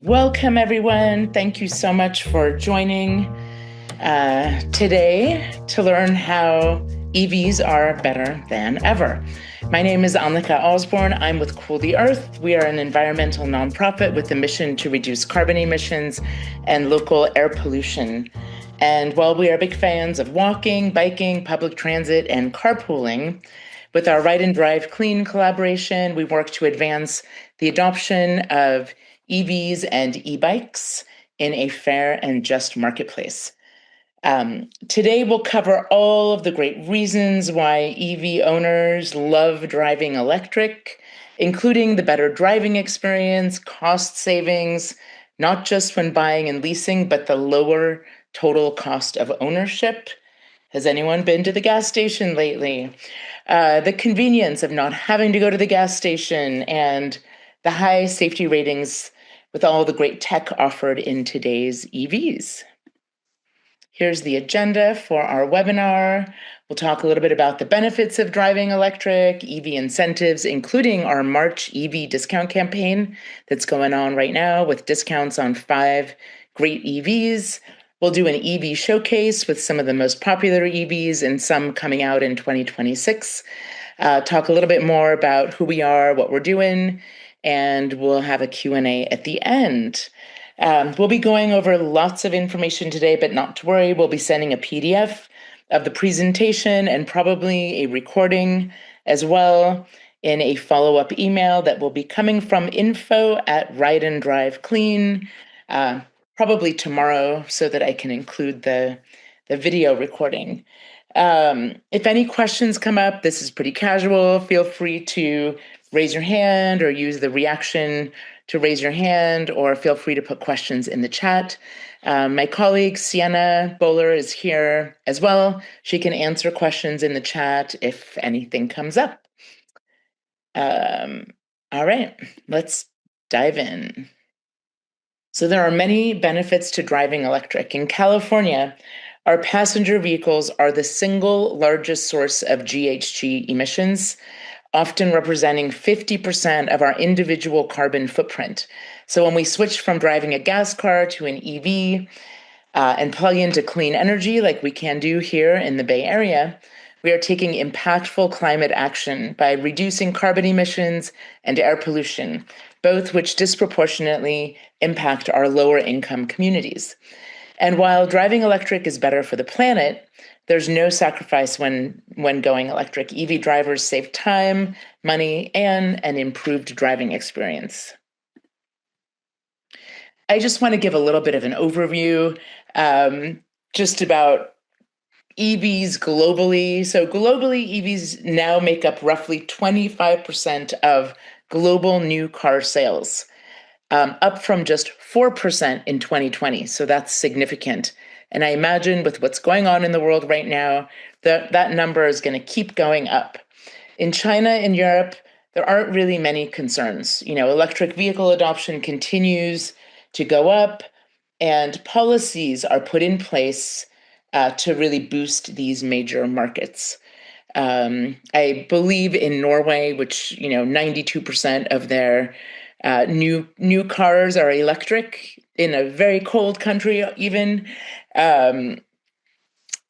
Welcome, everyone. Thank you so much for joining today to learn how EVs are better than ever. My name is Annika Osborne. I'm with Cool the Earth. We are an environmental nonprofit with the mission to reduce carbon emissions and local air pollution. And while we are big fans of walking, biking, public transit, and carpooling, with our Ride and Drive Clean collaboration, we work to advance the adoption of EVs and e-bikes in a fair and just marketplace. Today, we'll cover all of the great reasons why EV owners love driving electric, including the better driving experience, cost savings, not just when buying and leasing, but the lower total cost of ownership. Has anyone been to the gas station lately? The convenience of not having to go to the gas station and the high safety ratings with all the great tech offered in today's EVs. Here's the agenda for our webinar. We'll talk a little bit about the benefits of driving electric, EV incentives, including our March EV discount campaign that's going on right now with discounts on 5 great EVs. We'll do an EV showcase with some of the most popular EVs and some coming out in 2026. Talk a little bit more about who we are, what we're doing, and we'll have a Q&A at the end. We'll be going over lots of information today, but not to worry, we'll be sending a PDF of the presentation and probably a recording as well in a follow-up email that will be coming from info@Ride and Drive Clean, probably tomorrow, so that I can include the video recording. If any questions come up, this is pretty casual. Feel free to raise your hand or use the reaction to raise your hand, or feel free to put questions in the chat. My colleague, Sienna Bowler, is here as well. She can answer questions in the chat if anything comes up. All right, let's dive in. So there are many benefits to driving electric. In California, our passenger vehicles are the single largest source of GHG emissions, often representing 50% of our individual carbon footprint. So when we switch from driving a gas car to an EV and plug into clean energy like we can do here in the Bay Area, we are taking impactful climate action by reducing carbon emissions and air pollution, both which disproportionately impact our lower income communities. And while driving electric is better for the planet, there's no sacrifice when going electric. EV drivers save time, money, and an improved driving experience. I just want to give a little bit of an overview just about EVs globally. So globally, EVs now make up roughly 25% of global new car sales, up from just 4% in 2020. So that's significant. And I imagine with what's going on in the world right now, that number is going to keep going up. In China and Europe, there aren't really many concerns. Electric vehicle adoption continues to go up, and policies are put in place to really boost these major markets. I believe in Norway, which 92% of their new cars are electric in a very cold country. Even I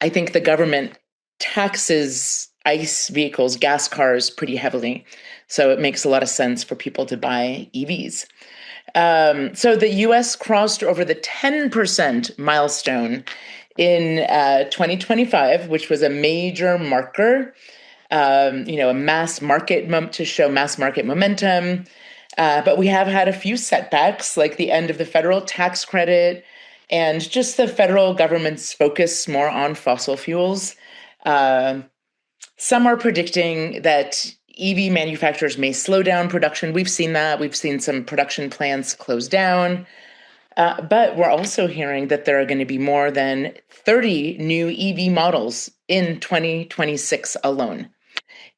think the government taxes ICE vehicles, gas cars, pretty heavily, so it makes a lot of sense for people to buy EVs. So the U.S. crossed over the 10% milestone in 2025, which was a major marker, a mass market to show mass market momentum. But we have had a few setbacks, like the end of the federal tax credit and just the federal government's focus more on fossil fuels. Some are predicting that EV manufacturers may slow down production. We've seen that. We've seen some production plants close down. But we're also hearing that there are going to be more than 30 new EV models in 2026 alone.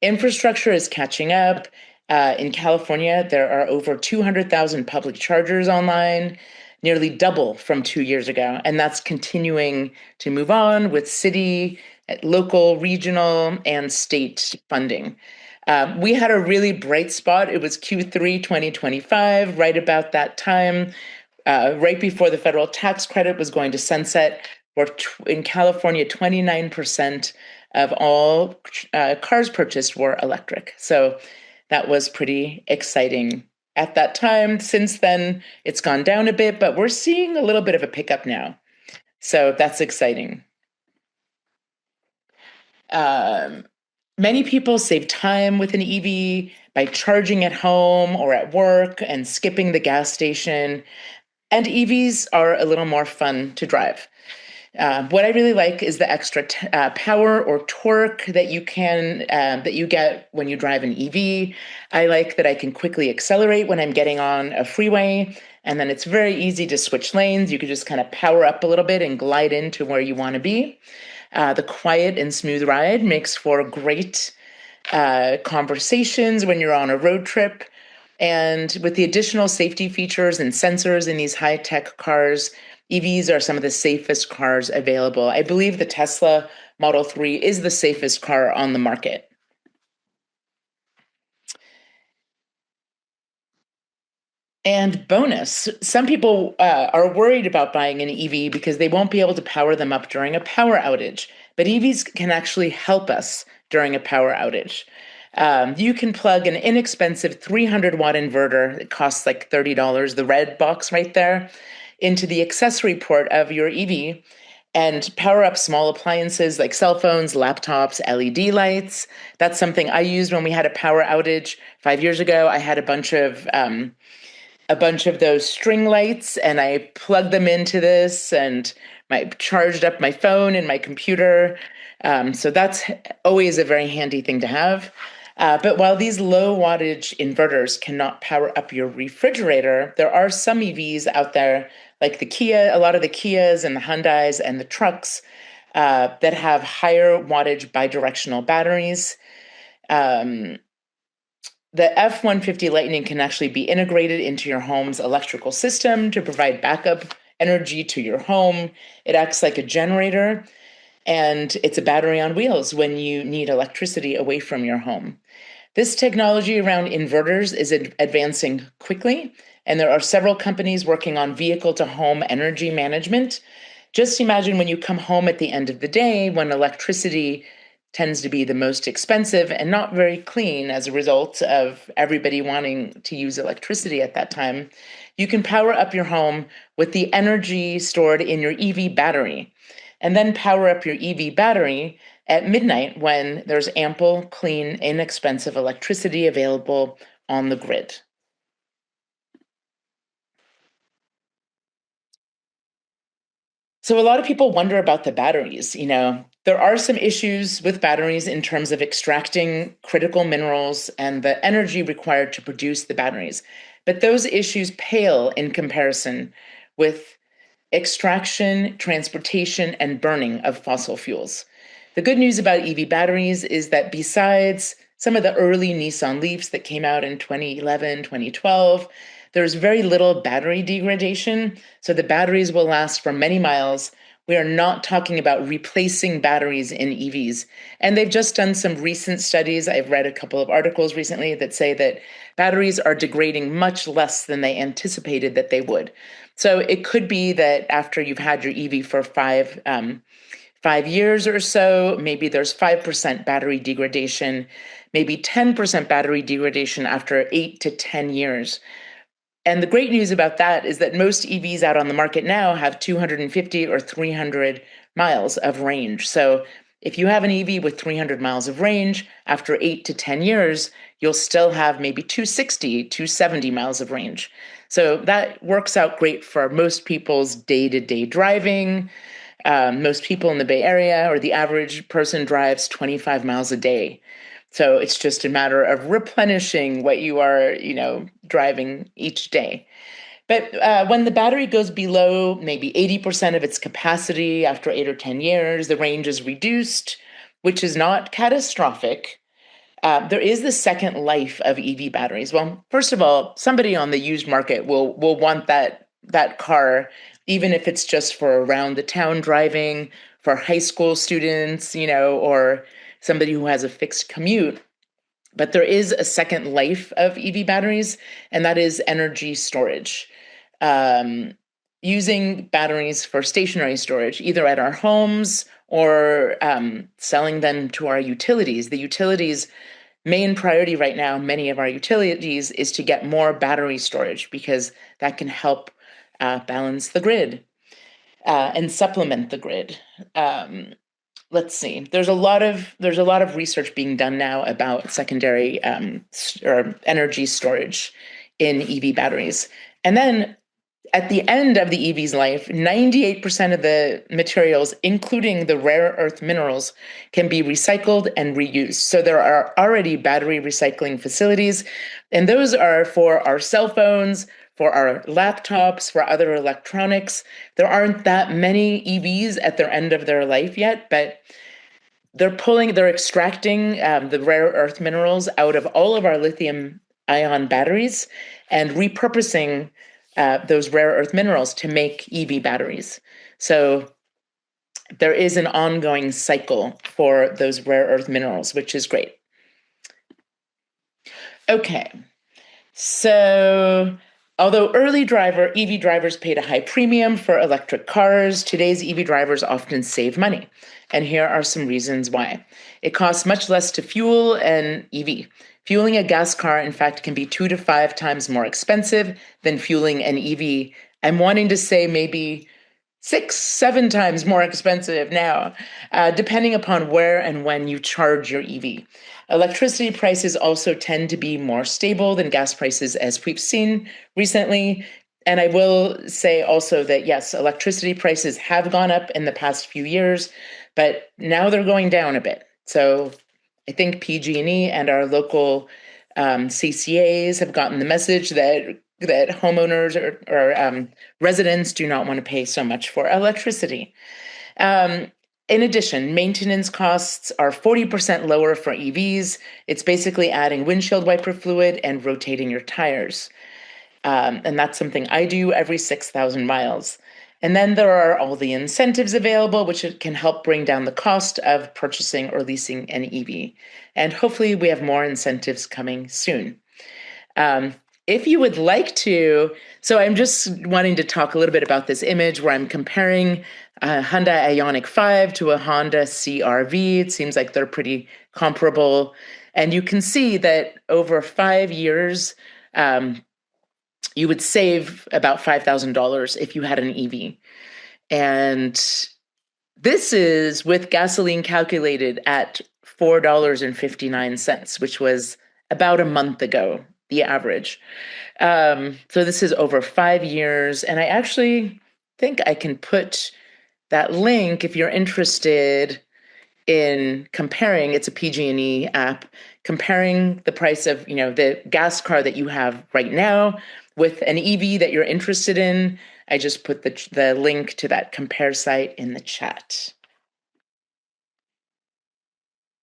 Infrastructure is catching up. In California, there are over 200,000 public chargers online, nearly double from 2 years ago. And that's continuing to move on with city, local, regional, and state funding. We had a really bright spot. It was Q3 2025, right about that time. right before the federal tax credit was going to sunset, in California, 29% of all cars purchased were electric. So that was pretty exciting at that time. Since then, it's gone down a bit, but we're seeing a little bit of a pickup now. So that's exciting. Um, Many people save time with an EV by charging at home or at work and skipping the gas station. And EVs are a little more fun to drive. What I really like is the extra power or torque that you get when you drive an EV. I like that I can quickly accelerate when I'm getting on a freeway, and then it's very easy to switch lanes. You could just kind of power up a little bit and glide into where you want to be. The quiet and smooth ride makes for great conversations when you're on a road trip. And with the additional safety features and sensors in these high-tech cars, EVs are some of the safest cars available. I believe the Tesla Model 3 is the safest car on the market. And bonus, some people are worried about buying an EV because they won't be able to power them up during a power outage. But EVs can actually help us during a power outage. You can plug an inexpensive 300-watt inverter, it costs like $30, the red box right there, into the accessory port of your EV and power up small appliances like cell phones, laptops, LED lights. That's something I used when we had a power outage 5 years ago. I had a bunch of those string lights and I plugged them into this and I charged up my phone and my computer. So that's always a very handy thing to have. But while these low wattage inverters cannot power up your refrigerator, there are some EVs out there, like the Kia, a lot of the Kias and the Hyundais and the trucks that have higher wattage bidirectional batteries. Um, the F-150 Lightning can actually be integrated into your home's electrical system to provide backup energy to your home. It acts like a generator, and it's a battery on wheels when you need electricity away from your home. This technology around inverters is advancing quickly, and there are several companies working on vehicle-to-home energy management. Just imagine when you come home at the end of the day when electricity tends to be the most expensive and not very clean as a result of everybody wanting to use electricity at that time. You can power up your home with the energy stored in your EV battery, and then power up your EV battery at midnight when there's ample, clean, inexpensive electricity available on the grid. So a lot of people wonder about the batteries. There are some issues with batteries in terms of extracting critical minerals and the energy required to produce the batteries. But those issues pale in comparison with extraction, transportation, and burning of fossil fuels. The good news about EV batteries is that besides some of the early Nissan Leafs that came out in 2011, 2012, there's very little battery degradation. So the batteries will last for many miles. We are not talking about replacing batteries in EVs. And they've just done some recent studies. I've read a couple of articles recently that say that batteries are degrading much less than they anticipated that they would. So it could be that after you've had your EV for 5 years or so, maybe there's 5% battery degradation, maybe 10% battery degradation after 8 to 10 years. And the great news about that is that most EVs out on the market now have 250 or 300 miles of range. So if you have an EV with 300 miles of range, after 8 to 10 years, you'll still have maybe 260, 270 miles of range. So that works out great for most people's day-to-day driving. Most people in the Bay Area or the average person drives 25 miles a day. So it's just a matter of replenishing what you are, driving each day. But when the battery goes below maybe 80% of its capacity after 8 or 10 years, the range is reduced, which is not catastrophic. There is the second life of EV batteries. Well, first of all, somebody on the used market will want that car, even if it's just for around the town driving, for high school students, or somebody who has a fixed commute. But there is a second life of EV batteries, and that is energy storage. using batteries for stationary storage, either at our homes or selling them to our utilities. The utilities' main priority right now, many of our utilities, is to get more battery storage because that can help balance the grid and supplement the grid. Let's see. There's a lot of research being done now about secondary or energy storage in EV batteries, and then at the end of the EV's life, 98% of the materials, including the rare earth minerals, can be recycled and reused. So there are already battery recycling facilities, and those are for our cell phones, for our laptops, for other electronics. There aren't that many EVs at their end of their life yet, but they're extracting the rare earth minerals out of all of our lithium ion batteries and repurposing those rare earth minerals to make EV batteries. So there is an ongoing cycle for those rare earth minerals, which is great. Okay, so although early EV drivers paid a high premium for electric cars, today's EV drivers often save money. And here are some reasons why. It costs much less to fuel an EV. Fueling a gas car, in fact, can be 2 to 5 times more expensive than fueling an EV. I'm wanting to say maybe 6, 7 times more expensive now, depending upon where and when you charge your EV. Electricity prices also tend to be more stable than gas prices, as we've seen recently. And I will say also that, yes, electricity prices have gone up in the past few years, but now they're going down a bit. So I think PG&E and our local CCAs have gotten the message that homeowners or residents do not want to pay so much for electricity. In addition, maintenance costs are 40% lower for EVs. It's basically adding windshield wiper fluid and rotating your tires. And that's something I do every 6,000 miles. And then there are all the incentives available, which can help bring down the cost of purchasing or leasing an EV. And hopefully we have more incentives coming soon. If you would like to, so I'm just wanting to talk a little bit about this image where I'm comparing a Hyundai Ioniq 5 to a Honda CR-V. It seems like they're pretty comparable. And you can see that over 5 years, you would save about $5,000 if you had an EV. And this is with gasoline calculated at $4.59, which was about a month ago, the average. So this is over 5 years. And I actually think I can put that link if you're interested in comparing. It's a PG&E app, comparing the price of, the gas car that you have right now with an EV that you're interested in. I just put the link to that compare site in the chat.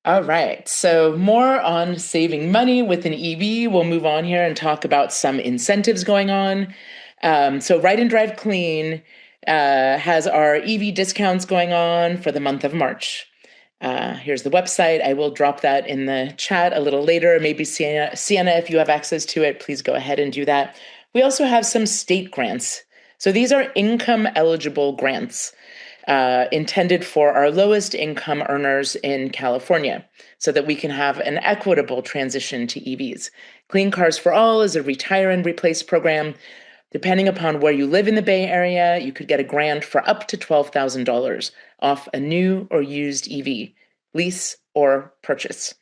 All right, so more on saving money with an EV. We'll move on here and talk about some incentives going on. So Ride and Drive Clean has our EV discounts going on for the month of March. Here's the website. I will drop that in the chat a little later. Maybe Sienna, if you have access to it, please go ahead and do that. We also have some state grants. So these are income eligible grants intended for our lowest income earners in California so that we can have an equitable transition to EVs. Clean Cars for All is a retire and replace program. Depending upon where you live in the Bay Area, you could get a grant for up to $12,000 off a new or used EV, lease or purchase.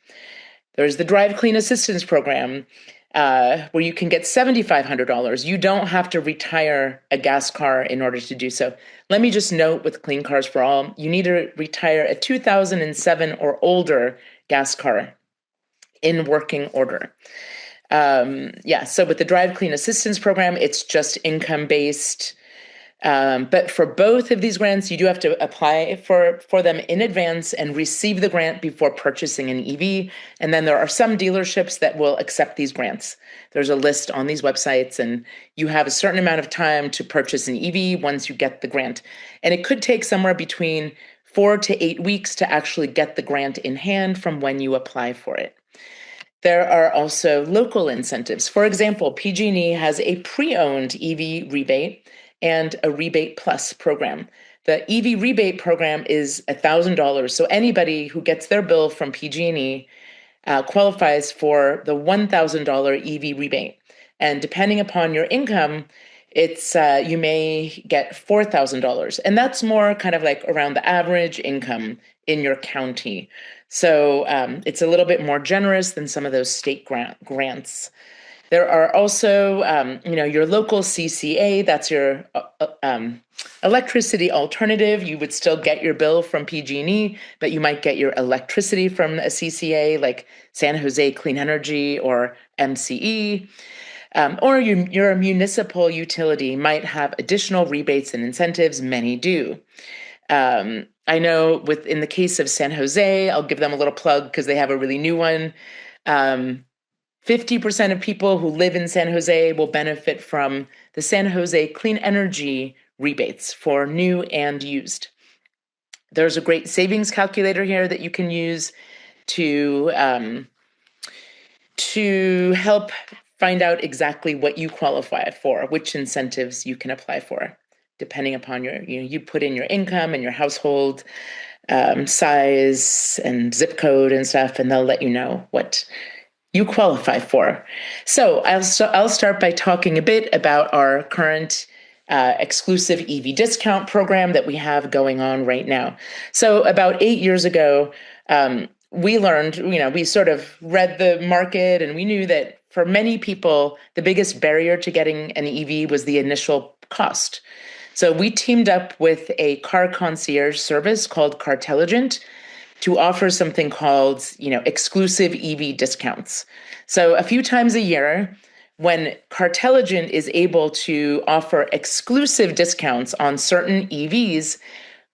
There's the Drive Clean Assistance Program, where you can get $7,500. You don't have to retire a gas car in order to do so. Let me just note with Clean Cars for All, you need to retire a 2007 or older gas car in working order. So with the Drive Clean Assistance Program, it's just income-based. But for both of these grants, you do have to apply for them in advance and receive the grant before purchasing an EV. And then there are some dealerships that will accept these grants. There's a list on these websites, and you have a certain amount of time to purchase an EV once you get the grant. And it could take somewhere between 4 to 8 weeks to actually get the grant in hand from when you apply for it. There are also local incentives. For example, PG&E has a pre-owned EV rebate and a rebate plus program. The EV rebate program is $1,000. So anybody who gets their bill from PG&E qualifies for the $1,000 EV rebate. And depending upon your income, it's you may get $4,000. And that's more kind of like around the average income in your county. So it's a little bit more generous than some of those state grants. There are also, your local CCA, that's your electricity alternative. You would still get your bill from PG&E, but you might get your electricity from a CCA like San Jose Clean Energy or MCE. Or your municipal utility might have additional rebates and incentives. Many do. I know in the case of San Jose, I'll give them a little plug because they have a really new one. 50% of people who live in San Jose will benefit from the San Jose Clean Energy rebates for new and used. There's a great savings calculator here that you can use to help find out exactly what you qualify for, which incentives you can apply for, depending upon you put in your income and your household size and zip code and stuff, and they'll let you know what you qualify for. So I'll start by talking a bit about our current exclusive EV discount program that we have going on right now. So about 8 years ago, we learned, we sort of read the market, and we knew that for many people, the biggest barrier to getting an EV was the initial cost. So we teamed up with a car concierge service called Cartelligent to offer something called, exclusive EV discounts. So a few times a year, when Cartelligent is able to offer exclusive discounts on certain EVs,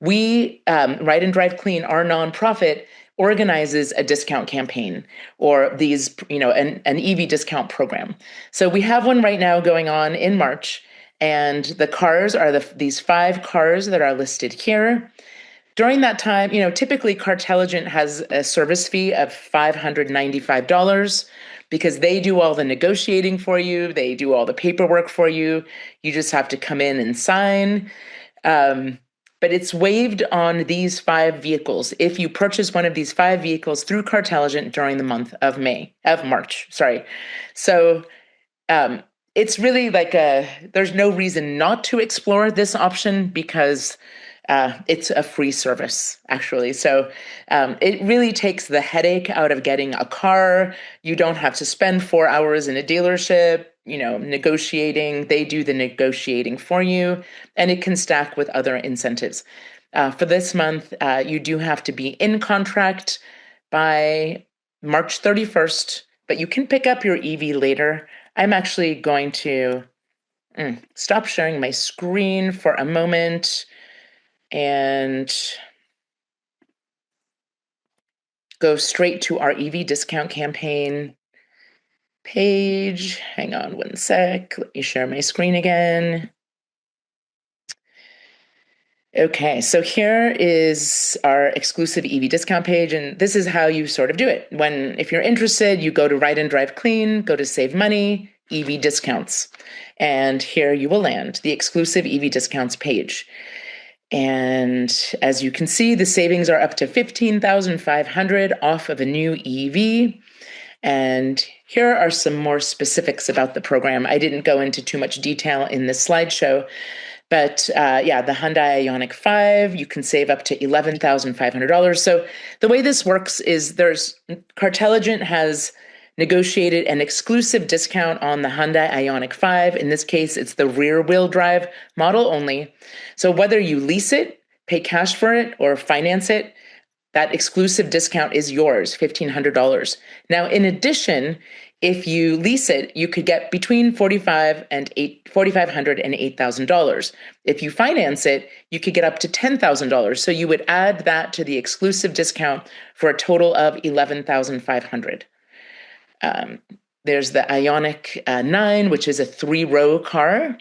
we, Ride and Drive Clean, our nonprofit, organizes a discount campaign or an EV discount program. So we have one right now going on in March, and the cars are these 5 cars that are listed here. During that time, typically Cartelligent has a service fee of $595 because they do all the negotiating for you. They do all the paperwork for you. You just have to come in and sign. But it's waived on these 5 vehicles if you purchase one of these 5 vehicles through Cartelligent during the month of March. Sorry. So it's really like there's no reason not to explore this option because it's a free service, actually. So it really takes the headache out of getting a car. You don't have to spend 4 hours in a dealership, negotiating. They do the negotiating for you, and it can stack with other incentives. For this month, you do have to be in contract by March 31st, but you can pick up your EV later. I'm actually going to stop sharing my screen for a moment and go straight to our EV discount campaign page. Hang on one sec. Let me share my screen again. Okay, so here is our exclusive EV discount page, and this is how you sort of do it. If you're interested, you go to Ride and Drive Clean, go to Save Money, EV Discounts, and here you will land, the exclusive EV Discounts page. And as you can see, the savings are up to $15,500 off of a new EV. And here are some more specifics about the program. I didn't go into too much detail in this slideshow, but the Hyundai Ioniq 5, you can save up to $11,500. So the way this works is Cartelligent has negotiated an exclusive discount on the Hyundai Ioniq 5. In this case, it's the rear-wheel drive model only. So whether you lease it, pay cash for it, or finance it, that exclusive discount is yours, $1,500. Now, in addition, if you lease it, you could get between $4,500 and $8,000. If you finance it, you could get up to $10,000. So you would add that to the exclusive discount for a total of $11,500. There's the Ioniq 9, which is a 3-row car.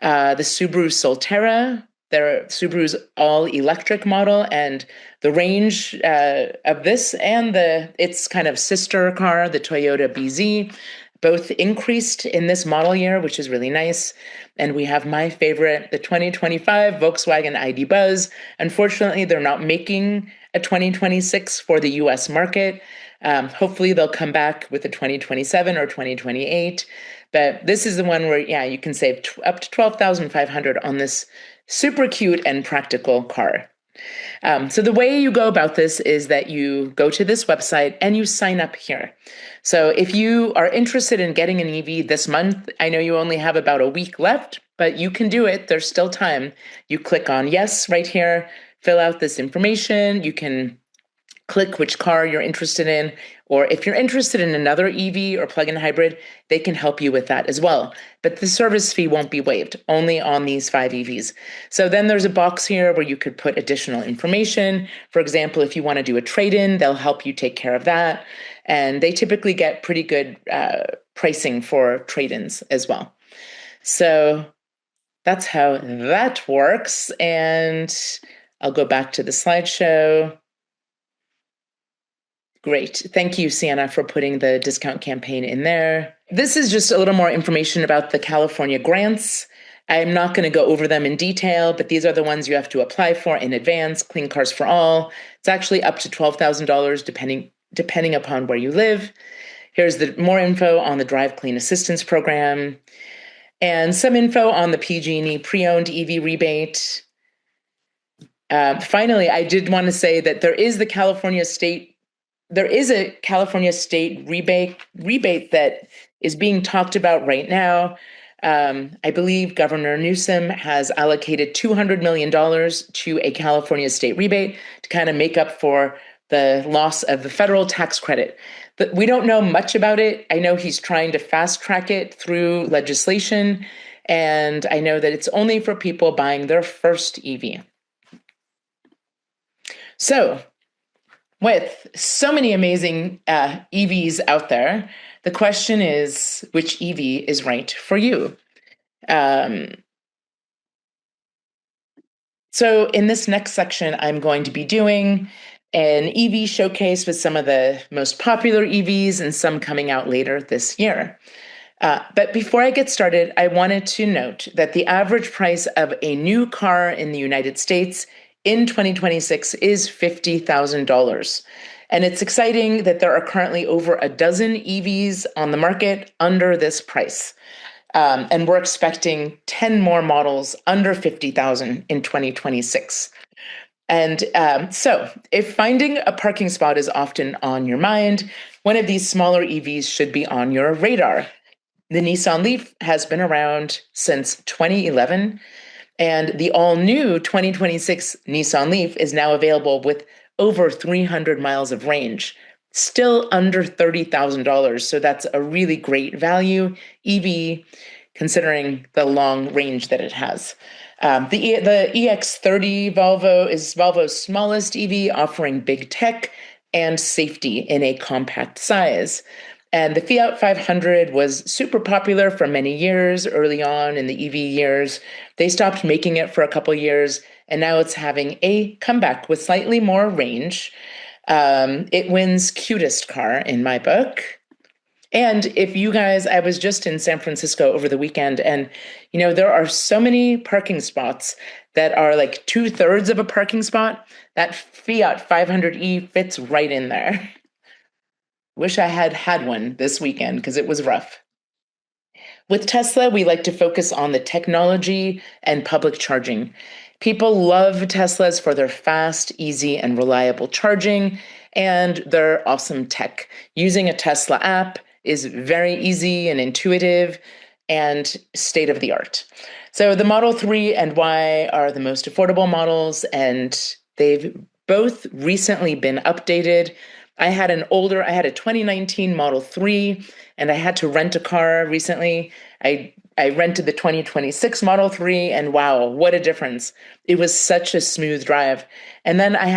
The Subaru Solterra, They're Subaru's all-electric model, and the range of this and its kind of sister car, the Toyota BZ, both increased in this model year, which is really nice. And we have my favorite, the 2025 Volkswagen ID Buzz. Unfortunately, they're not making a 2026 for the US market. Hopefully, they'll come back with a 2027 or 2028. But this is the one where, yeah, you can save up to $12,500 on this super cute and practical car. So the way you go about this is that you go to this website and you sign up here. So if you are interested in getting an EV this month, I know you only have about a week left, but you can do it. There's still time. You click on yes right here, fill out this information. You can click which car you're interested in, or if you're interested in another EV or plug-in hybrid, they can help you with that as well. But the service fee won't be waived, only on these 5 EVs. So then there's a box here where you could put additional information. For example, if you want to do a trade-in, they'll help you take care of that. And they typically get pretty good pricing for trade-ins as well. So that's how that works. And I'll go back to the slideshow. Great. Thank you, Sienna, for putting the discount campaign in there. This is just a little more information about the California grants. I'm not going to go over them in detail, but these are the ones you have to apply for in advance. Clean Cars for All. It's actually up to $12,000 depending upon where you live. Here's the more info on the Drive Clean Assistance Program and some info on the PG&E pre-owned EV rebate. Finally, I did want to say that there is a California state rebate that is being talked about right now. I believe Governor Newsom has allocated $200 million to a California state rebate to kind of make up for the loss of the federal tax credit. But we don't know much about it. I know he's trying to fast track it through legislation, and I know that it's only for people buying their first EV. So, with so many amazing EVs out there, the question is, which EV is right for you? So in this next section, I'm going to be doing an EV showcase with some of the most popular EVs and some coming out later this year. But before I get started, I wanted to note that the average price of a new car in the United States in 2026 is $50,000. And it's exciting that there are currently over a dozen EVs on the market under this price. And we're expecting 10 more models under $50,000 in 2026. And so if finding a parking spot is often on your mind, one of these smaller EVs should be on your radar. The Nissan Leaf has been around since 2011. And the all-new 2026 Nissan Leaf is now available with over 300 miles of range, still under $30,000. So that's a really great value EV, considering the long range that it has. The EX30 Volvo is Volvo's smallest EV, offering big tech and safety in a compact size. And the Fiat 500 was super popular for many years early on in the EV years. They stopped making it for a couple years, and now it's having a comeback with slightly more range. It wins cutest car in my book. And if you guys, I was just in San Francisco over the weekend, and there are so many parking spots that are like 2/3 of a parking spot. That Fiat 500e fits right in there. Wish I had one this weekend because it was rough. With Tesla, we like to focus on the technology and public charging. People love Teslas for their fast, easy, and reliable charging and their awesome tech. Using a Tesla app is very easy and intuitive and state of the art. So the Model 3 and Y are the most affordable models, and they've both recently been updated. I had a 2019 Model 3, and I had to rent a car recently. I rented the 2026 Model 3, and wow, what a difference. It was such a smooth drive. And then I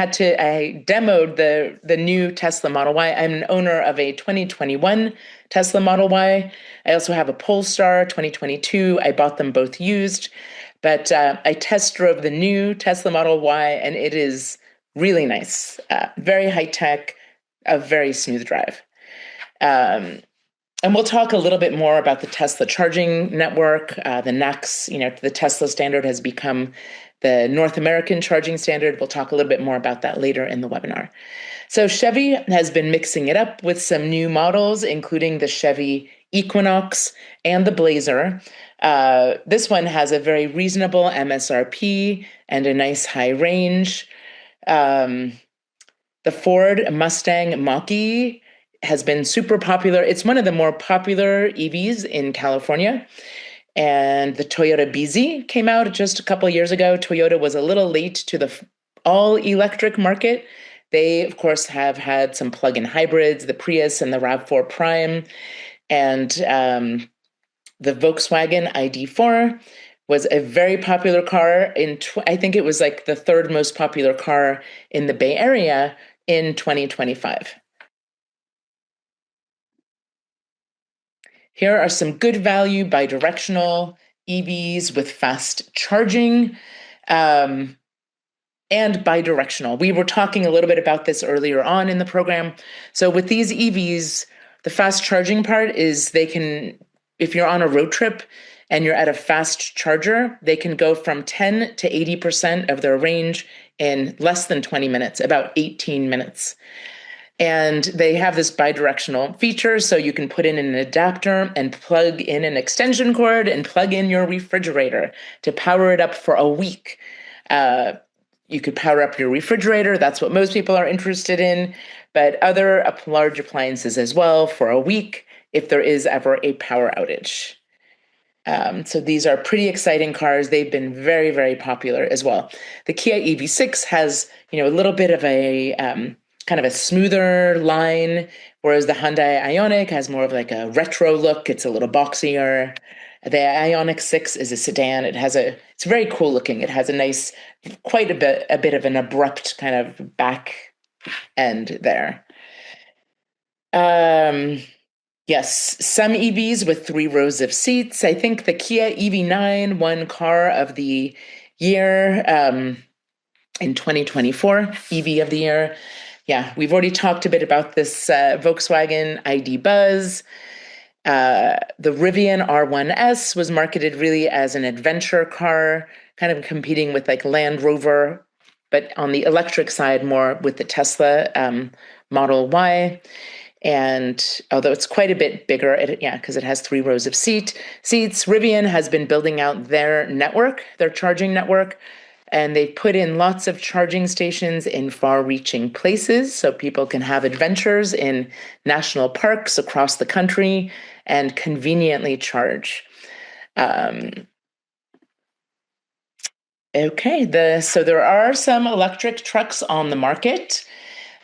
demoed the new Tesla Model Y. I'm an owner of a 2021 Tesla Model Y. I also have a Polestar 2022. I bought them both used. But I test drove the new Tesla Model Y, and it is really nice, very high tech, a very smooth drive. Um, and we'll talk a little bit more about the Tesla charging network. The NACS, the Tesla standard has become the North American charging standard. We'll talk a little bit more about that later in the webinar. So Chevy has been mixing it up with some new models, including the Chevy Equinox and the Blazer. This one has a very reasonable MSRP and a nice high range. Um, the Ford Mustang Mach-E has been super popular. It's one of the more popular EVs in California. And the Toyota BZ came out just a couple of years ago. Toyota was a little late to the all-electric market. They, of course, have had some plug-in hybrids, the Prius and the RAV4 Prime. And the Volkswagen ID4 was a very popular car I think it was like the third most popular car in the Bay Area in 2025. Here are some good value bidirectional EVs with fast charging. And bidirectional. We were talking a little bit about this earlier on in the program. So with these EVs, the fast charging part is if you're on a road trip and you're at a fast charger, they can go from 10 to 80% of their range in less than 20 minutes, about 18 minutes. And they have this bidirectional feature, so you can put in an adapter and plug in an extension cord and plug in your refrigerator to power it up for a week. You could power up your refrigerator. That's what most people are interested in, but other large appliances as well for a week if there is ever a power outage. So these are pretty exciting cars. They've been very, very popular as well. The Kia EV6 has, a little bit of a kind of a smoother line, whereas the Hyundai Ioniq has more of like a retro look. It's a little boxier. The Ioniq 6 is a sedan. It's very cool looking. It has a nice, quite a bit of an abrupt kind of back end there. Yes, some EVs with 3 rows of seats. I think the Kia EV9 won car of the year in 2024, EV of the year. Yeah, we've already talked a bit about this Volkswagen ID Buzz. The Rivian R1S was marketed really as an adventure car, kind of competing with like Land Rover, but on the electric side, more with the Tesla Model Y. And although it's quite a bit bigger, because it has 3 rows of seats, Rivian has been building out their charging network, and they've put in lots of charging stations in far-reaching places so people can have adventures in national parks across the country and conveniently charge. So there are some electric trucks on the market.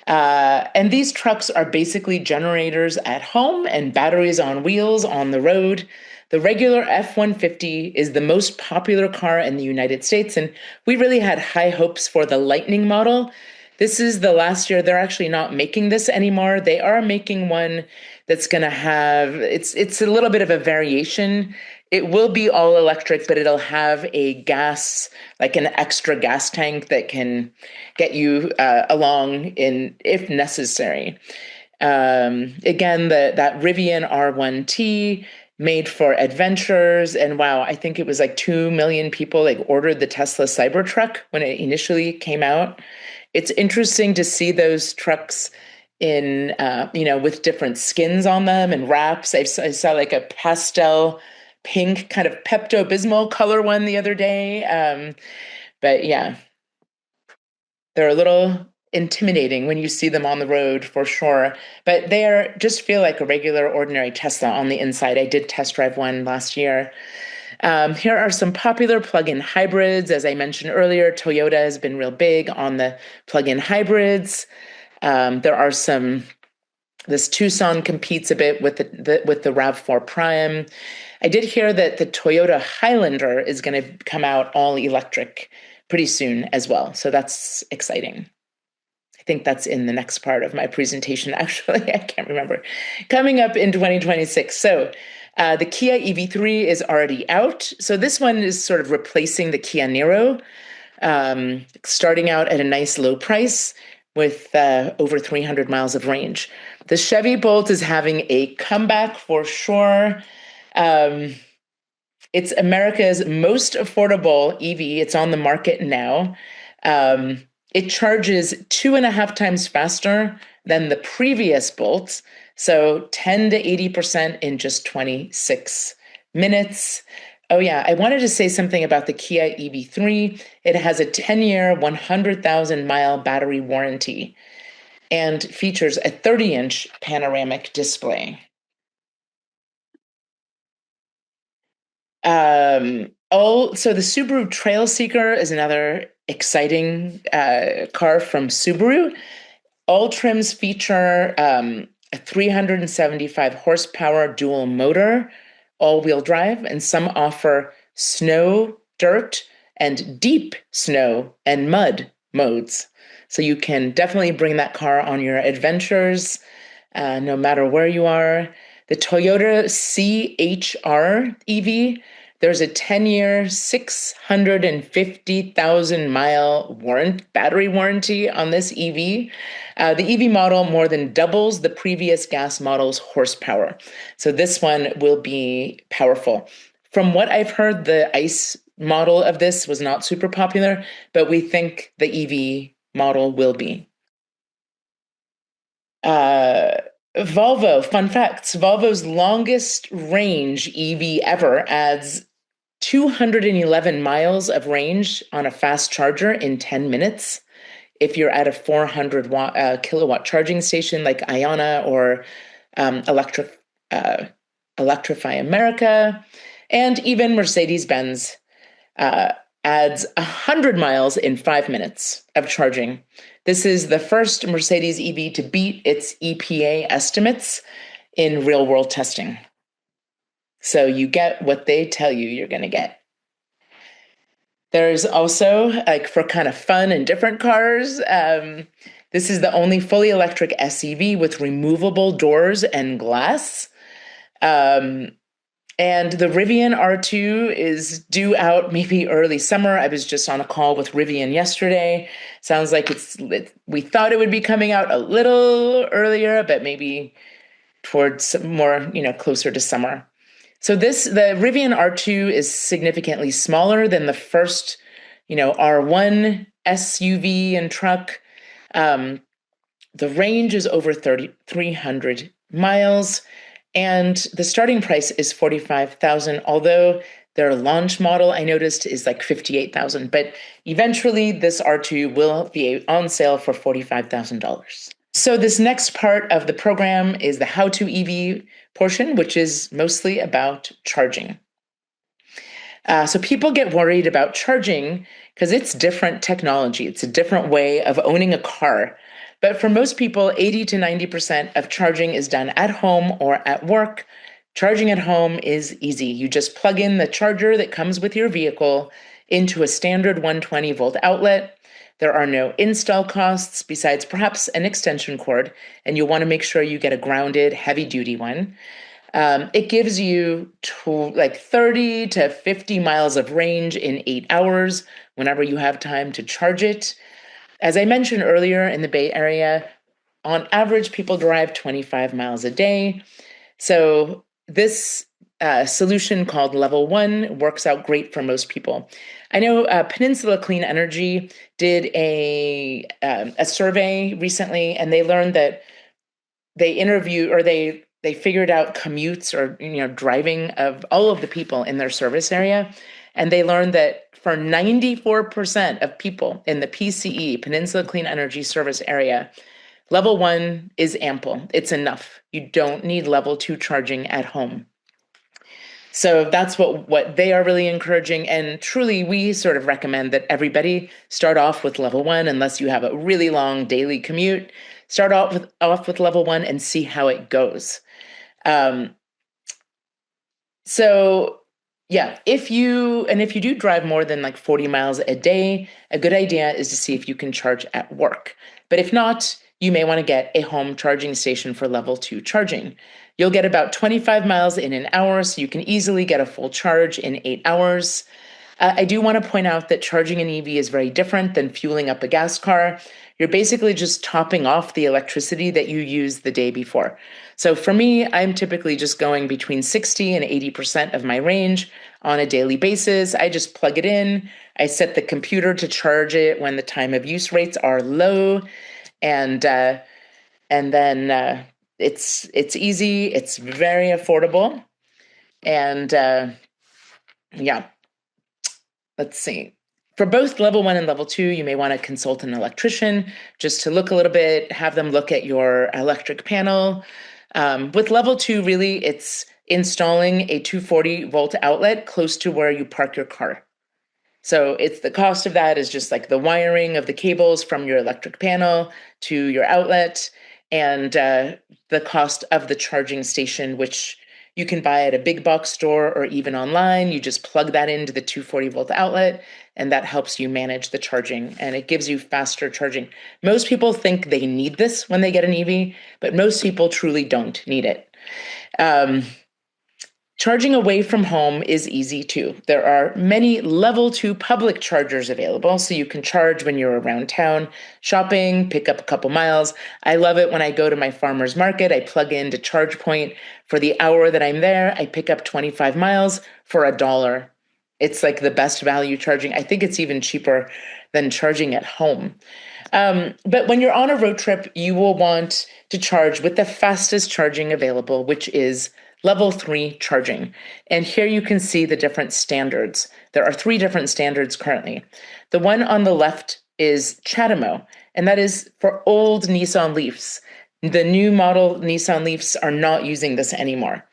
And these trucks are basically generators at home and batteries on wheels on the road. The regular F-150 is the most popular car in the United States, and we really had high hopes for the Lightning model. This is the last year. They're actually not making this anymore. They are making one that's going to have, it's a little bit of a variation. It will be all electric, but it'll have a gas, like an extra gas tank that can get you along if necessary. Again, that Rivian R1T made for adventures. And wow, I think it was like 2 million people like ordered the Tesla Cybertruck when it initially came out. It's interesting to see those trucks in, with different skins on them and wraps. I saw like a pastel pink kind of Pepto-Bismol color one the other day. But yeah, they're a little intimidating when you see them on the road for sure, but just feel like a regular ordinary Tesla on the inside. I did test drive one last year. Here are some popular plug-in hybrids. As I mentioned earlier, Toyota has been real big on the plug-in hybrids. This Tucson competes a bit with the RAV4 Prime. I did hear that the Toyota Highlander is going to come out all electric pretty soon as well. So that's exciting. I think that's in the next part of my presentation, actually. I can't remember. Coming up in 2026. So The Kia EV3 is already out. So this one is sort of replacing the Kia Niro, starting out at a nice low price with over 300 miles of range. The Chevy Bolt is having a comeback for sure. It's America's most affordable EV. It's on the market now. It charges 2.5 times faster than the previous Bolt, so 10 to 80% in just 26 minutes. Oh, yeah, I wanted to say something about the Kia EV3. It has a 10-year, 100,000-mile battery warranty and features a 30-inch panoramic display. So the Subaru Trail Seeker is another exciting car from Subaru. All trims feature a 375 horsepower dual motor, all-wheel drive, and some offer snow, dirt, and deep snow and mud modes. So you can definitely bring that car on your adventures, no matter where you are. The Toyota CHR EV, there's a 10-year, 650,000-mile battery warranty on this EV. The EV model more than doubles the previous gas model's horsepower. So this one will be powerful. From what I've heard, the ICE model of this was not super popular, but we think the EV model will be. Volvo, fun facts. Volvo's longest range EV ever adds 211 miles of range on a fast charger in 10 minutes. If you're at a 400 kilowatt charging station like Iona or Electrify America, and even Mercedes-Benz adds 100 miles in 5 minutes of charging. This is the first Mercedes EV to beat its EPA estimates in real-world testing. So you get what they tell you you're going to get. There's also, like, for kind of fun and different cars, this is the only fully electric SUV with removable doors and glass. And the Rivian R2 is due out maybe early summer. I was just on a call with Rivian yesterday. Sounds like we thought it would be coming out a little earlier, but maybe towards more, closer to summer. So the Rivian R2 is significantly smaller than the first, R1 SUV and truck. The range is over 300 miles. And the starting price is $45,000, although their launch model, I noticed, is like $58,000. But eventually, this R2 will be on sale for $45,000. So this next part of the program is the how-to EV portion, which is mostly about charging. So people get worried about charging because it's different technology. It's a different way of owning a car. But for most people, 80 to 90% of charging is done at home or at work. Charging at home is easy. You just plug in the charger that comes with your vehicle into a standard 120-volt outlet. There are no install costs besides perhaps an extension cord, and you'll want to make sure you get a grounded, heavy-duty one. It gives you 30 to 50 miles of range in 8 hours whenever you have time to charge it. As I mentioned earlier, in the Bay Area, on average, people drive 25 miles a day. So this solution called Level 1 works out great for most people. I know Peninsula Clean Energy did a survey recently, and they learned that they figured out commutes or driving of all of the people in their service area, and they learned that for 94% of people in the PCE, Peninsula Clean Energy Service area, Level 1 is ample. It's enough. You don't need Level 2 charging at home. So that's what they are really encouraging. And truly, we sort of recommend that everybody start off with Level 1 unless you have a really long daily commute. Start off with Level 1 and see how it goes. Yeah, if you do drive more than 40 miles a day, a good idea is to see if you can charge at work. But if not, you may want to get a home charging station for Level 2 charging. You'll get about 25 miles in an hour, so you can easily get a full charge in 8 hours. I do want to point out that charging an EV is very different than fueling up a gas car. You're basically just topping off the electricity that you used the day before. So for me, I'm typically just going between 60 and 80% of my range on a daily basis. I just plug it in. I set the computer to charge it when the time of use rates are low, and then it's easy. It's very affordable, and yeah. Let's see. For both level 1 and level 2, you may want to consult an electrician just to look a little bit, have them look at your electric panel. With level 2, really, it's installing a 240-volt outlet close to where you park your car. So it's the cost of that is just like the wiring of the cables from your electric panel to your outlet, and the cost of the charging station, which you can buy at a big box store or even online. You just plug that into the 240-volt outlet, and that helps you manage the charging, and it gives you faster charging. Most people think they need this when they get an EV, but most people truly don't need it. Charging away from home is easy too. There are many level 2 public chargers available, so you can charge when you're around town, shopping, pick up a couple miles. I love it when I go to my farmer's market. I plug into ChargePoint. For the hour that I'm there, I pick up 25 miles for $1. It's like the best value charging. I think it's even cheaper than charging at home. But when you're on a road trip, you will want to charge with the fastest charging available, which is level 3 charging. And here you can see the different standards. There are 3 different standards currently. The one on the left is CHAdeMO, and that is for old Nissan Leafs. The new model Nissan Leafs are not using this anymore.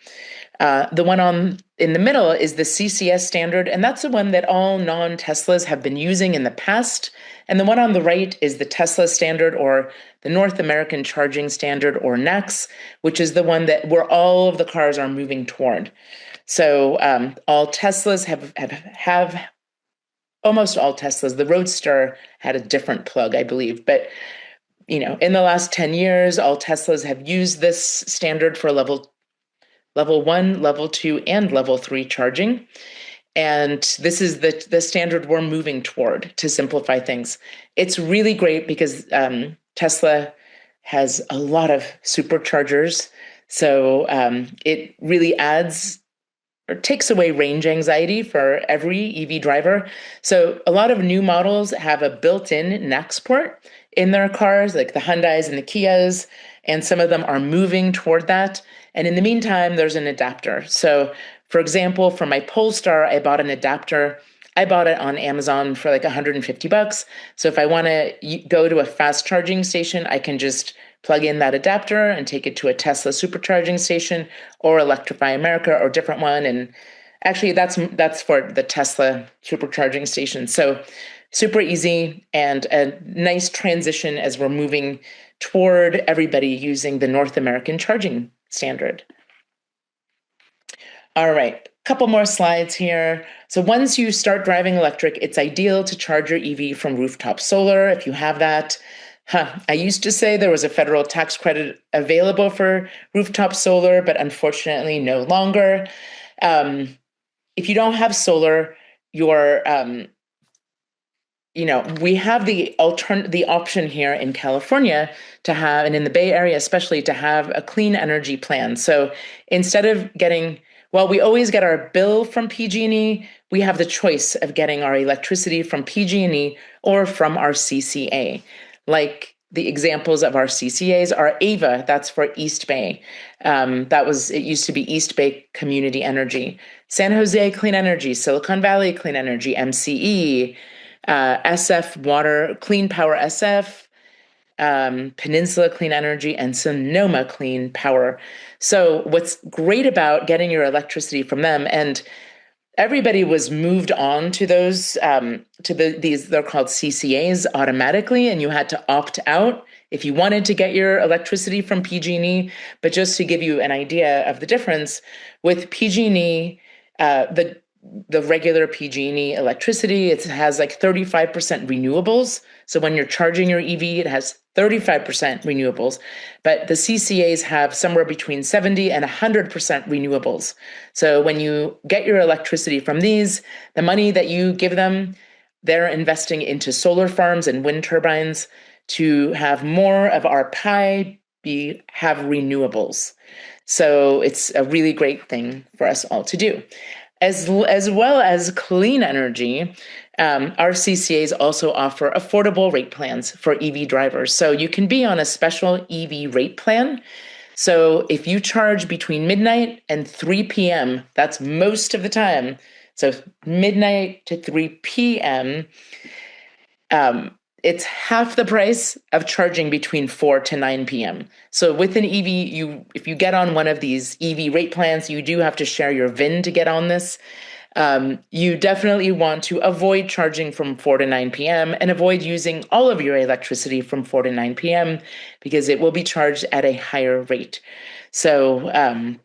The one in the middle is the CCS standard, and that's the one that all non-Teslas have been using in the past. And the one on the right is the Tesla standard, or the North American Charging Standard, or NACS, which is the one that where all of the cars are moving toward. So all Teslas have almost all Teslas. The Roadster had a different plug, I believe, but in the last 10 years, all Teslas have used this standard for level 1, level 2, and level 3 charging. And this is the standard we're moving toward to simplify things. It's really great because Tesla has a lot of superchargers. So it really adds or takes away range anxiety for every EV driver. So a lot of new models have a built-in NACS port in their cars, like the Hyundais and the Kias, and some of them are moving toward that. And in the meantime, there's an adapter. So for example, for my Polestar, I bought an adapter. I bought it on Amazon for like $150. So if I want to go to a fast charging station, I can just plug in that adapter and take it to a Tesla supercharging station or Electrify America or a different one. And actually, that's for the Tesla supercharging station. So super easy and a nice transition as we're moving toward everybody using the North American Charging Standard. All right, a couple more slides here. So once you start driving electric, it's ideal to charge your EV from rooftop solar if you have that. I used to say there was a federal tax credit available for rooftop solar, but unfortunately no longer. If you don't have solar, we have the option here in California to have, and in the Bay Area especially, to have a clean energy plan. So instead of we always get our bill from PG&E, we have the choice of getting our electricity from PG&E or from our CCA. Like the examples of our CCAs are AVA, that's for East Bay. It used to be East Bay Community Energy. San Jose Clean Energy, Silicon Valley Clean Energy, MCE, SF Water, Clean Power SF, Peninsula Clean Energy, and Sonoma Clean Power. So what's great about getting your electricity from them, and everybody was moved on to those, these, they're called CCAs automatically, and you had to opt out if you wanted to get your electricity from PG&E. But just to give you an idea of the difference, with PG&E, the regular PG&E electricity. It has like 35% renewables. So when you're charging your EV, it has 35% renewables. But the CCAs have somewhere between 70 and 100% renewables. So when you get your electricity from these, the money that you give them, they're investing into solar farms and wind turbines to have more of our pie have renewables. So it's a really great thing for us all to do. As well as clean energy, our CCAs also offer affordable rate plans for EV drivers. So you can be on a special EV rate plan. So if you charge between midnight and 3 p.m., that's most of the time. So midnight to 3 p.m., it's half the price of charging between 4 to 9 p.m. So with an EV, if you get on one of these EV rate plans, you do have to share your VIN to get on this. You definitely want to avoid charging from 4 to 9 p.m. and avoid using all of your electricity from 4 to 9 p.m. because it will be charged at a higher rate. So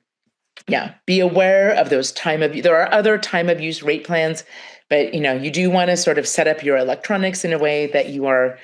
be aware of those there are other time of use rate plans, but you do want to sort of set up your electronics in a way that you are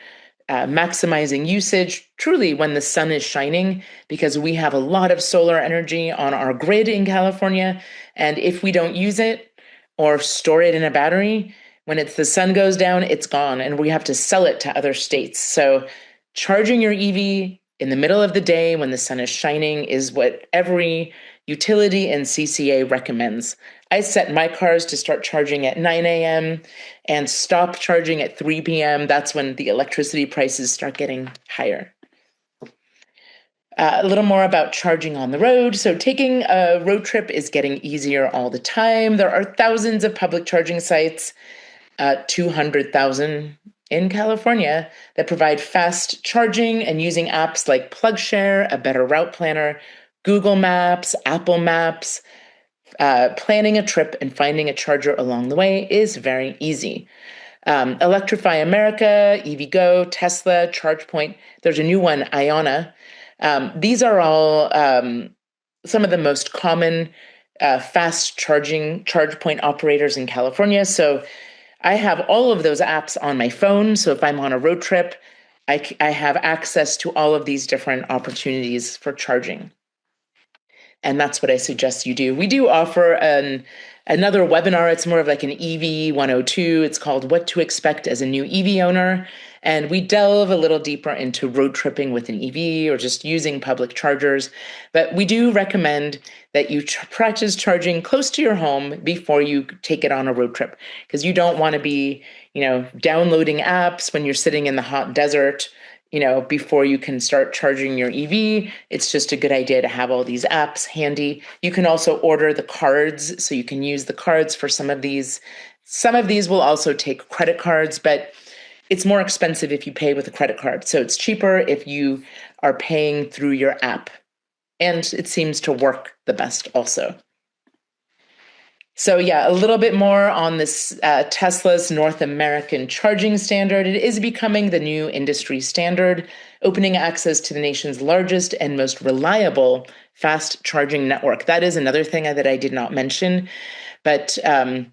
maximizing usage truly when the sun is shining, because we have a lot of solar energy on our grid in California. And if we don't use it or store it in a battery, when the sun goes down, it's gone and we have to sell it to other states. So charging your EV in the middle of the day when the sun is shining is what every utility and CCA recommends. I set my cars to start charging at 9 a.m. and stop charging at 3 p.m. That's when the electricity prices start getting higher. A little more about charging on the road. So taking a road trip is getting easier all the time. There are thousands of public charging sites, 200,000 in California, that provide fast charging, and using apps like PlugShare, a better route planner, Google Maps, Apple Maps, planning a trip and finding a charger along the way is very easy. Electrify America, EVgo, Tesla, ChargePoint. There's a new one, Iona. These are all some of the most common fast charging charge point operators in California. So I have all of those apps on my phone. So if I'm on a road trip, I have access to all of these different opportunities for charging. And that's what I suggest you do. We do offer another webinar. It's more of like an EV 102. It's called What to Expect as a New EV Owner. And we delve a little deeper into road tripping with an EV or just using public chargers. But we do recommend that you practice charging close to your home before you take it on a road trip, because you don't want to be, downloading apps when you're sitting in the hot desert, before you can start charging your EV. It's just a good idea to have all these apps handy. You can also order the cards, so you can use the cards for some of these. Some of these will also take credit cards, but it's more expensive if you pay with a credit card. So it's cheaper if you are paying through your app. And it seems to work the best also. So a little bit more on this Tesla's North American charging standard. It is becoming the new industry standard, opening access to the nation's largest and most reliable fast charging network. That is another thing that I did not mention, but Tesla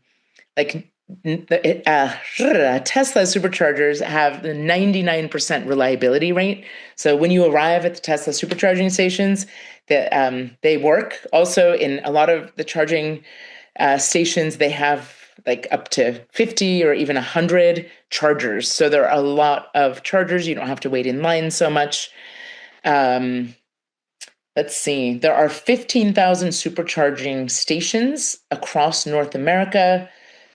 superchargers have the 99% reliability rate. So when you arrive at the Tesla supercharging stations, they work. Also, in a lot of the charging stations, they have like up to 50 or even 100 chargers. So there are a lot of chargers. You don't have to wait in line so much. Let's see. There are 15,000 supercharging stations across North America,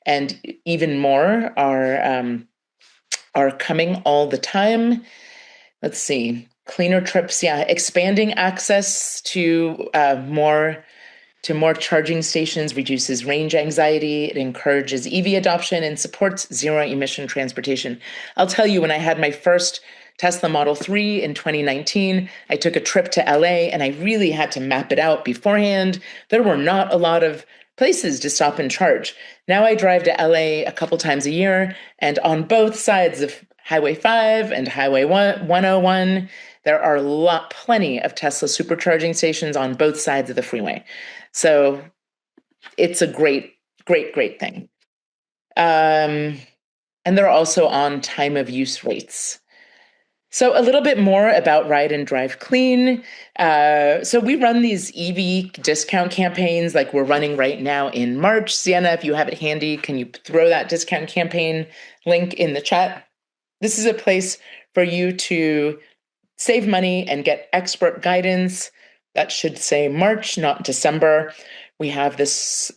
and even more are coming all the time. Let's see. Cleaner trips. Expanding access to more charging stations reduces range anxiety. It encourages EV adoption and supports zero-emission transportation. I'll tell you, when I had my first Tesla Model 3 in 2019, I took a trip to LA and I really had to map it out beforehand. There were not a lot of places to stop and charge. Now I drive to LA a couple times a year, and on both sides of Highway 5 and Highway 101, there are plenty of Tesla supercharging stations on both sides of the freeway. So it's a great Great, great thing. And they're also on time of use rates. So a little bit more about Ride and Drive Clean. So we run these EV discount campaigns like we're running right now in March. Sienna, if you have it handy, can you throw that discount campaign link in the chat? This is a place for you to save money and get expert guidance. That should say March, not December. We have this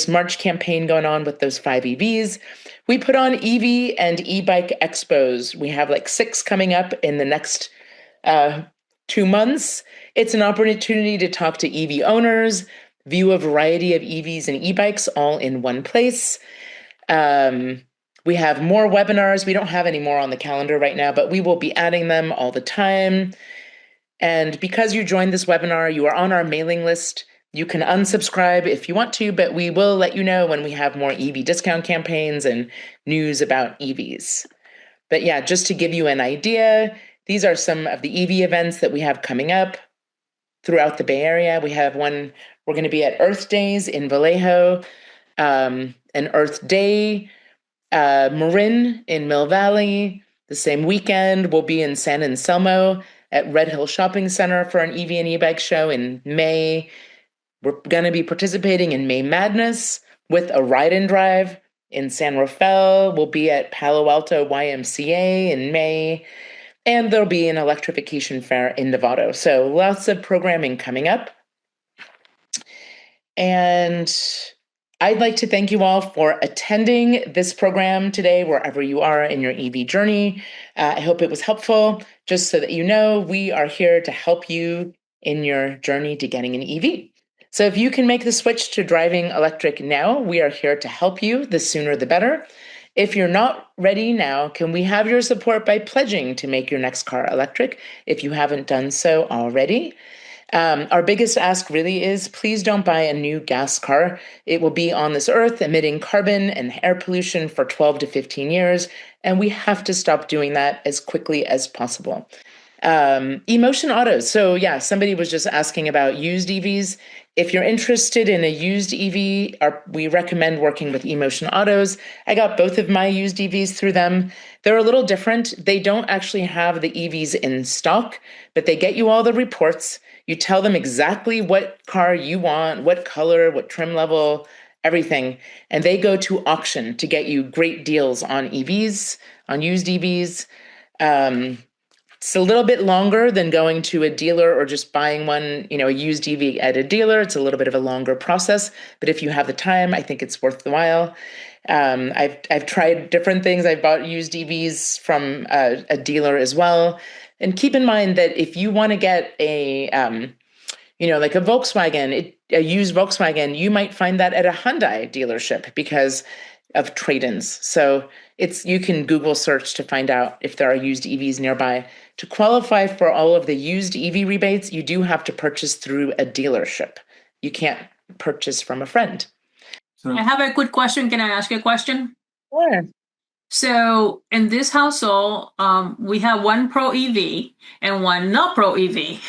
March campaign going on with those 5 EVs. We put on EV and e-bike expos. We have like 6 coming up in the next 2 months. It's an opportunity to talk to EV owners, view a variety of EVs and e-bikes all in one place. We have more webinars. We don't have any more on the calendar right now, but we will be adding them all the time. And because you joined this webinar, you are on our mailing list. You can unsubscribe if you want to, but we will let you know when we have more EV discount campaigns and news about EVs. But yeah, just to give you an idea, these are some of the EV events that we have coming up throughout the Bay Area. We have one, we're going to be at Earth Days in Vallejo, an Earth Day, Marin in Mill Valley. The same weekend, we'll be in San Anselmo at Red Hill Shopping Center for an EV and e-bike show in May. We're going to be participating in May Madness with a ride and drive in San Rafael. We'll be at Palo Alto YMCA in May. And there'll be an electrification fair in Novato. So lots of programming coming up. And I'd like to thank you all for attending this program today, wherever you are in your EV journey. I hope it was helpful. Just so that you know, we are here to help you in your journey to getting an EV. So if you can make the switch to driving electric now, we are here to help you. The sooner the better. If you're not ready now, can we have your support by pledging to make your next car electric if you haven't done so already? Our biggest ask really is please don't buy a new gas car. It will be on this earth emitting carbon and air pollution for 12 to 15 years, and we have to stop doing that as quickly as possible. Emotion Autos. So yeah, somebody was just asking about used EVs. If you're interested in a used EV, we recommend working with Emotion Autos. I got both of my used EVs through them. They're a little different. They don't actually have the EVs in stock, but they get you all the reports. You tell them exactly what car you want, what color, what trim level, everything. And they go to auction to get you great deals on EVs, on used EVs. It's a little bit longer than going to a dealer or just buying one, a used EV at a dealer. It's a little bit of a longer process, but if you have the time, I think it's worth the while. I've tried different things. I've bought used EVs from a dealer as well. And keep in mind that if you want to get a, like a Volkswagen, a used Volkswagen, you might find that at a Hyundai dealership because of trade-ins. So you can Google search to find out if there are used EVs nearby. To qualify for all of the used EV rebates, you do have to purchase through a dealership. You can't purchase from a friend. I have a quick question. Can I ask you a question? Sure. So in this household, we have one pro EV and one not pro EV.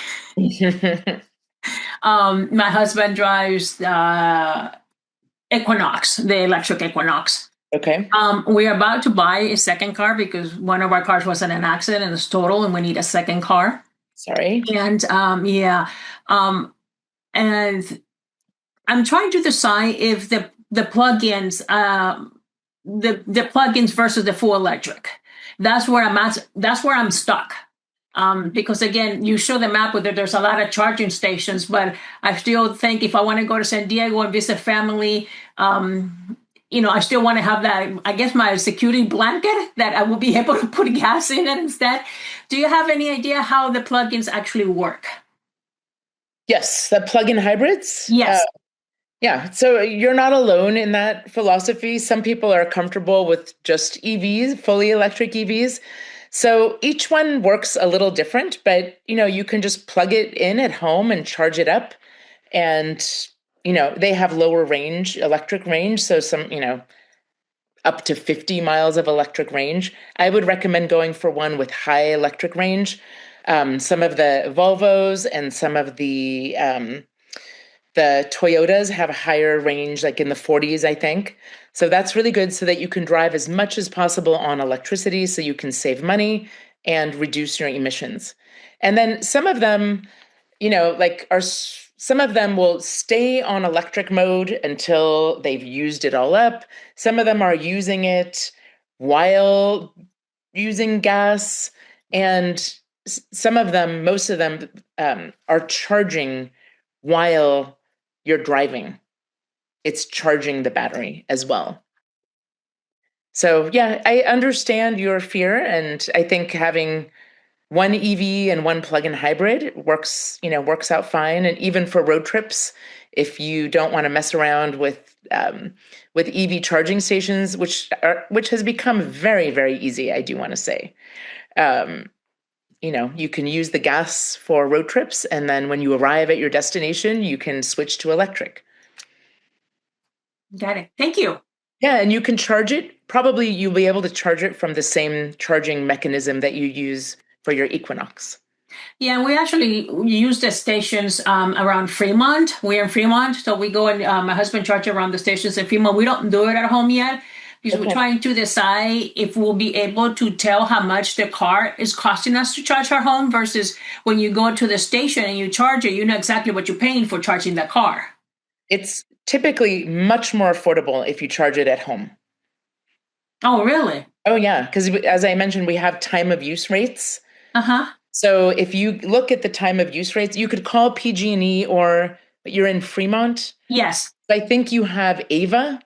My husband drives Equinox, the electric Equinox. Okay. We're about to buy a second car because one of our cars was in an accident and it's total, and we need a second car. Sorry. And and I'm trying to decide if the plugins, the plugins versus the full electric. That's where I'm at. That's where I'm stuck. Because again, you show the map where there's a lot of charging stations, but I still think if I want to go to San Diego and visit family, I still want to have that, I guess, my security blanket that I will be able to put gas in it instead. Do you have any idea how the plugins actually work? Yes, the plug-in hybrids? Yes. Yeah, so you're not alone in that philosophy. Some people are comfortable with just EVs, fully electric EVs. So each one works a little different, but you can just plug it in at home and charge it up. And they have lower range, electric range, so some, up to 50 miles of electric range. I would recommend going for one with high electric range. Some of the Volvos and some of the The Toyotas have a higher range, like in the 40s, I think. So that's really good so that you can drive as much as possible on electricity so you can save money and reduce your emissions. And then some of them, like some of them will stay on electric mode until they've used it all up. Some of them are using it while using gas, and some of them, most of them, are charging while you're driving. It's charging the battery as well. So yeah, I understand your fear, and I think having one EV and one plug-in hybrid works out fine. And even for road trips, if you don't want to mess around with EV charging stations, which has become very, very easy, I do want to say. Um, you can use the gas for road trips, and then when you arrive at your destination, you can switch to electric. Got it. Thank you. Yeah, and you can charge it. Probably you'll be able to charge it from the same charging mechanism that you use for your Equinox. Yeah, we actually use the stations around Fremont. We're in Fremont, so we go and my husband charges around the stations in Fremont. We don't do it at home yet because we're Okay. trying to decide if we'll be able to tell how much the car is costing us to charge our home versus when you go to the station and you charge it, you know exactly what you're paying for charging the car. It's typically much more affordable if you charge it at home. Oh, really? Oh yeah, because as I mentioned, we have time of use rates. Uh-huh. So if you look at the time of use rates, you could call PG&E, or you're in Fremont. Yes. I think you have Ava.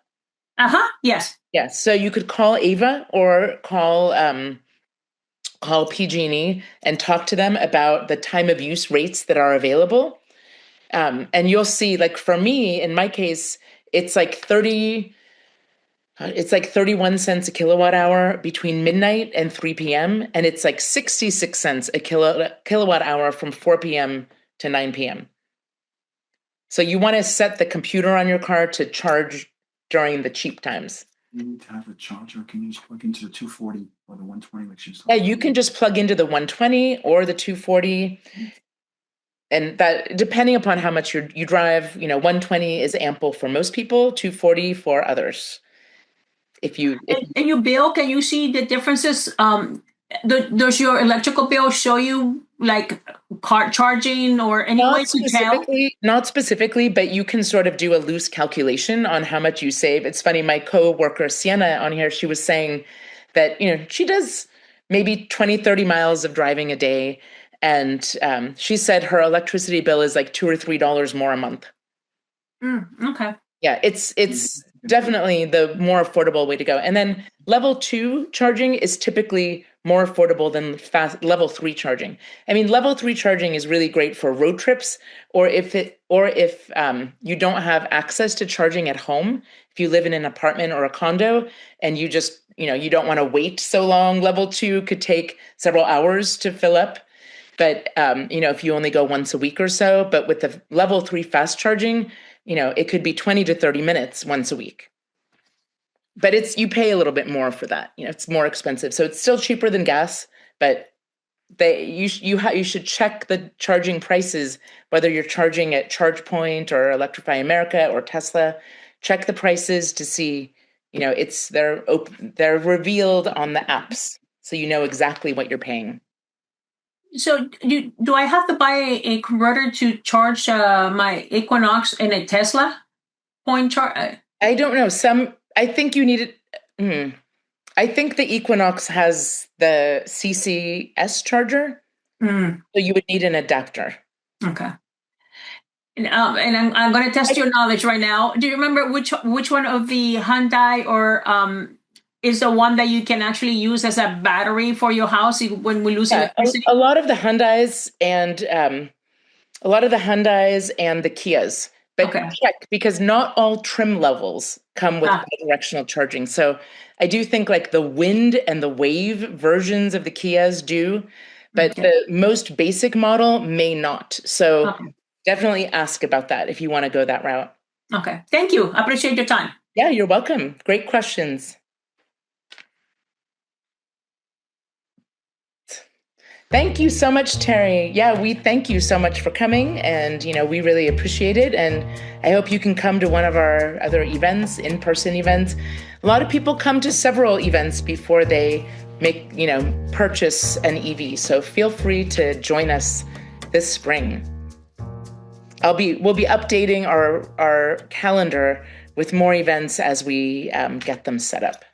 Uh-huh. Yes. Yes, so you could call Ava or call PG&E and talk to them about the time of use rates that are available. And you'll see, like for me, in my case, it's like 31 cents a kilowatt hour between midnight and 3 p.m. And it's like 66 cents a kilowatt hour from 4 p.m. to 9 p.m. So you want to set the computer on your car to charge during the cheap times. You need to have a charger. Can you just plug into the 240 or the 120 like you said? Yeah, you can just plug into the 120 or the 240. And that, depending upon how much you drive, 120 is ample for most people, 240 for others. If you And your bill, can you see the differences? Does your electrical bill show you like car charging or any way to tell? Not specifically, but you can sort of do a loose calculation on how much you save. It's funny, my coworker Sienna on here, she was saying that, she does maybe 20, 30 miles of driving a day. And she said her electricity bill is like $2 or $3 more a month. Okay. Yeah, it's definitely the more affordable way to go. And then level 2 charging is typically more affordable than level 3 charging. I mean, level 3 charging is really great for road trips, or if you don't have access to charging at home. If you live in an apartment or a condo and you just, you don't want to wait so long, level 2 could take several hours to fill up. But, if you only go once a week or so, but with the level 3 fast charging, it could be 20 to 30 minutes once a week. But you pay a little bit more for that. It's more expensive. So it's still cheaper than gas, but you should check the charging prices, whether you're charging at ChargePoint or Electrify America or Tesla. Check the prices to see, they're revealed on the apps, so you know exactly what you're paying. So do I have to buy a converter to charge my Equinox in a Tesla point charge? I don't know. I think you need it. I think the Equinox has the CCS charger, so you would need an adapter. Okay. And I'm going to test your knowledge right now. Do you remember which one of the Hyundai or is the one that you can actually use as a battery for your house when we lose electricity? A lot of the Hyundais and the Kias. But check, because not all trim levels come with bidirectional charging. So I do think like the Wind and the Wave versions of the Kias do, but the most basic model may not. So definitely ask about that if you want to go that route. Okay. Thank you. I appreciate your time. Yeah, you're welcome. Great questions. Thank you so much, Terry. Yeah, we thank you so much for coming, and we really appreciate it. And I hope you can come to one of our other events, in-person events. A lot of people come to several events before they purchase an EV. So feel free to join us this spring. We'll be updating our calendar with more events as we get them set up.